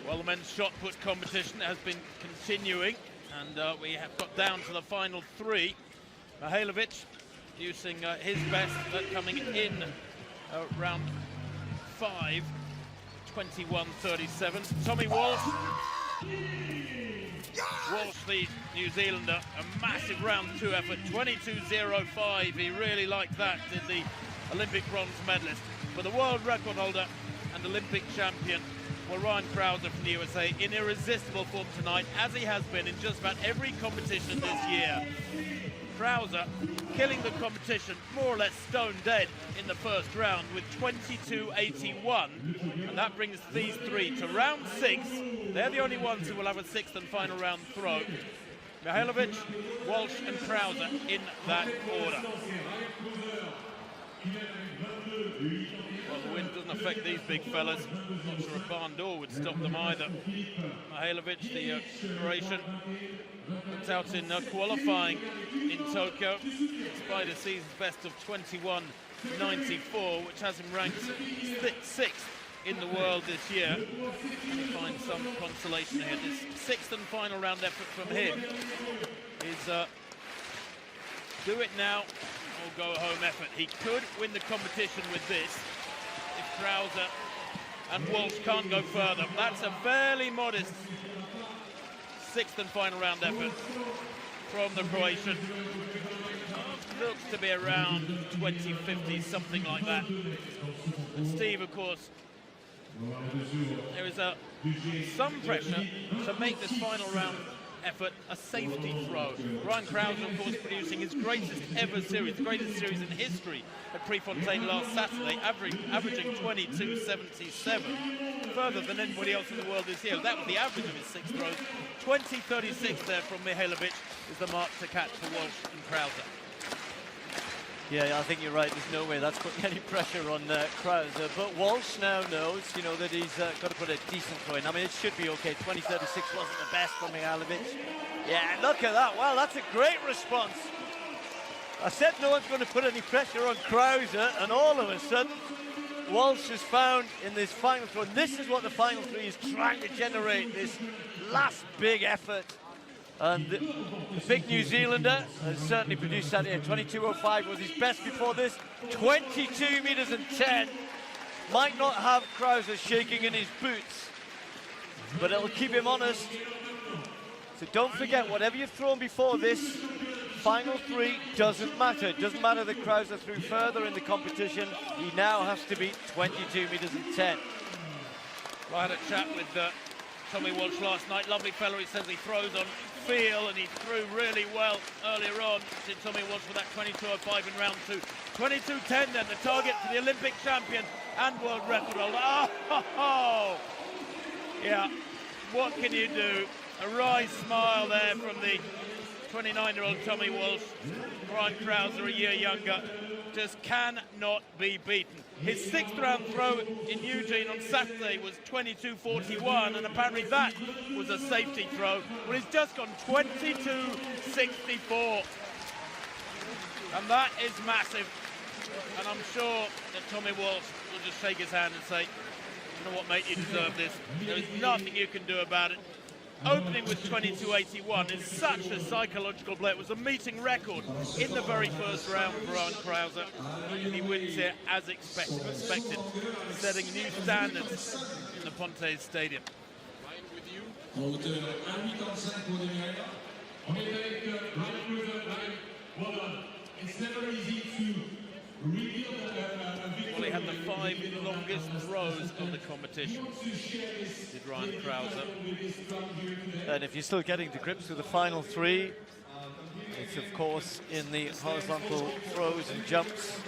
Well, the men's shot put competition has been continuing, and we have got down to the final three. Mihailovic using his best, that coming in round 5, 21:37. Tommy Walsh, the New Zealander, a massive round 2 effort, 22:05. He really liked that, did the Olympic bronze medalist. But the world record holder and Olympic champion, well, Ryan Krauser from the USA, in irresistible form tonight, as he has been in just about every competition this year. Krauser killing the competition more or less stone dead in the first round with 22:81, and that brings these three to round 6. They're the only ones who will have a 6th and final round throw. Mihailovic, Walsh and Krauser in that order. Well, the wind doesn't affect these big fellas. Not sure a barn door would stop them either. Mihailovic, the Croatian, looked out in qualifying in Tokyo, despite a season's best of 21:94, which has him ranked 6th in the world this year. And he finds some consolation here. This 6th and final round effort from him is do it now or go home effort. He could win the competition with this if Krauser and Walsh can't go further. That's a fairly modest 6th and final round effort from the Croatian. Looks to be around 20:50, something like that. And Steve, of course, there is some pressure to make this final round effort a safety throw. Ryan Krauser, of course, producing his greatest ever series, the greatest series in history at Prefontaine last Saturday, averaging 22:77, further than anybody else in the world this year. That was the average of his 6 throws. 20:36 there from Mihailovic is the mark to catch for Walsh and Krauser. Yeah, I think you're right. There's no way that's putting any pressure on Krauser. But Walsh now knows, you know, that he's got to put a decent throw in. I mean, it should be okay. 20:36 wasn't the best from Mihailovic. Yeah, look at that. Well, that's a great response. I said no one's going to put any pressure on Krauser, and all of a sudden, Walsh has found in this final throw. And this is what the final three is trying to generate, this last big effort. And the big New Zealander has certainly produced that here. 22:05 was his best before this. 22 meters and 10. Might not have Krauser shaking in his boots, but it'll keep him honest. So don't forget, whatever you've thrown before this, final three doesn't matter. It doesn't matter that Krauser threw further in the competition. He now has to beat 22 meters and 10. I had a chat with Tommy Walsh last night. Lovely fellow. He says he throws on feel, and he threw really well earlier on. Did Tommy Walsh for that 22:05 in round 2. 22:10 then, the target for the Olympic champion and world record holder. Oh, yeah, what can you do? A wry smile there from the 29-year-old Tommy Walsh. Ryan Krauser, a year younger, just cannot be beaten. His 6th round throw in Eugene on Saturday was 22:41, and apparently that was a safety throw. Well, he's just gone 22:64. And that is massive. And I'm sure that Tommy Walsh will just shake his hand and say, you know what, mate, you deserve this. There is nothing you can do about it. Opening with 22:81 is such a psychological blow. It was a meeting record in the very first round for Ryan Krauser. He wins here as expected, setting new standards in the Ponte Stadium. It's never easy to reveal Well, he had the 5 longest throws of the competition, did Ryan Krauser. And if you're still getting to grips with the final three, it's of course in the horizontal throws and jumps.